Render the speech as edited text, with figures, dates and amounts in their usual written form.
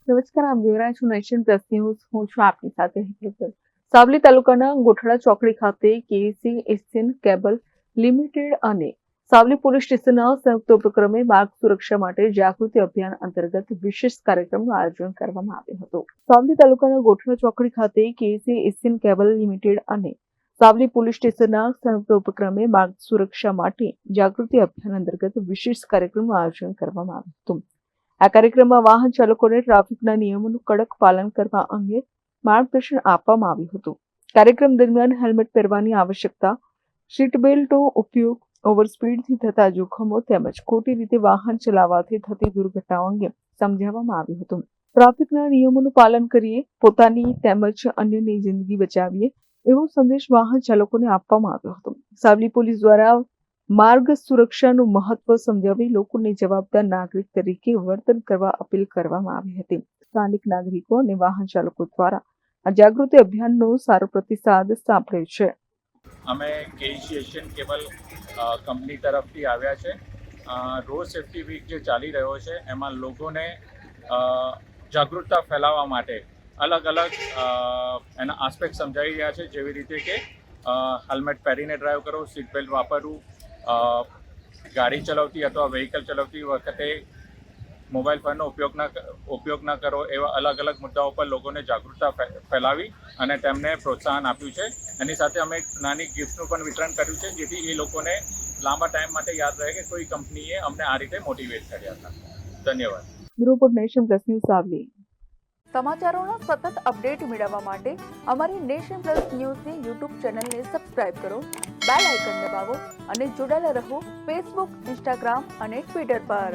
નમસ્કાર, આપ જોઈ રહ્યા છો નેશન પ્લસ ન્યૂઝ. હું છું આપની સાથે હેતલ. સાવલી તાલુકાના ગોઠડા ચોકડી ખાતે કેસી એશિયન કેબલ લિમિટેડ અને સાવલી પોલીસ સ્ટેશનના સંયુક્ત ઉપક્રમે માર્ગ સુરક્ષા માટે જાગૃતિ અભિયાન અંતર્ગત વિશેષ કાર્યક્રમનું આયોજન કરવામાં આવ્યું હતું. સાવલી તાલુકાના ગોઠડા ચોકડી ખાતે કેસી એશિયન કેબલ લિમિટેડ અને સાવલી પોલીસ સ્ટેશનના સંયુક્ત ઉપક્રમે માર્ગ સુરક્ષા માટે જાગૃતિ અભિયાન અંતર્ગત વિશેષ કાર્યક્રમનું આયોજન કરવામાં આવ્યું હતું. આ કાર્યક્રમમાં વાહન ચાલકોને ટ્રાફિકના નિયમોનું કડક પાલન કરવા અંગે માર્ગદર્શન આપવામાં આવ્યું હતું. કાર્યક્રમ દરમિયાન હેલ્મેટ પહેરવાની આવશ્યકતા, સીટ બેલ્ટનો ઉપયોગ, ઓવરસ્પીડથી થતા જોખમો તેમજ ખોટી રીતે વાહન ચલાવવાથી થતી દુર્ઘટનાઓ અંગે સમજાવવામાં આવ્યું હતું. ટ્રાફિકના નિયમોનું પાલન કરીએ, પોતાની તેમજ અન્યની જિંદગી બચાવીએ એવો સંદેશ વાહન ચાલકોને આપવામાં આવ્યો હતો. સાવલી પોલીસ દ્વારા માર્ગ સુરક્ષાનું મહત્વ સમજાવી લોકોને જવાબદાર નાગરિક તરીકે વર્તન કરવા અપીલ કરવામાં આવી હતી. સ્થાનિક નાગરિકો અને વાહન ચાલકો દ્વારા આ જાગૃતિ અભિયાનનો સારો પ્રતિસાદ સાંપડ્યો છે. અમે કેસી એશિયન કેબલ કંપની તરફથી આવ્યા છે. રોડ સેફ્ટી વીક જે ચાલી રહ્યો છે એમાં લોકોને જાગૃતતા ફેલાવવા માટે અલગ અલગ એના આસ્પેક્ટ સમજાવી રહ્યા છે. જેવી રીતે કે હેલ્મેટ પહેરીને ડ્રાઈવ કરો, સીટ બેલ્ટ વાપરવું, ગાડી ચલાવતી અથવા વ્હીકલ ચલાવતી વખતે મોબાઈલ ફોનનો ઉપયોગ ન કરો, એવા અલગ અલગ મુદ્દાઓ પર લોકોને જાગૃતતા ફેલાવી અને તેમને પ્રોત્સાહન આપ્યું છે. એની સાથે અમે એક નાની ગિફ્ટનું પણ વિતરણ કર્યું છે, જેથી એ લોકોને લાંબા ટાઈમ માટે યાદ રહે કે કોઈ કંપનીએ અમને આ રીતે મોટિવેટ કર્યા હતા. ધન્યવાદ. Report Nation plus news Savli. સમાચારોના સતત અપડેટ મેળવવા માટે અમારી નેશન પ્લસ ન્યૂઝની યુટ્યુબ ચેનલને સબસ્ક્રાઇબ કરો, બેલ આઇકન દબાવો અને જોડાયેલા રહો ફેસબુક, ઇન્સ્ટાગ્રામ અને ટ્વિટર પર.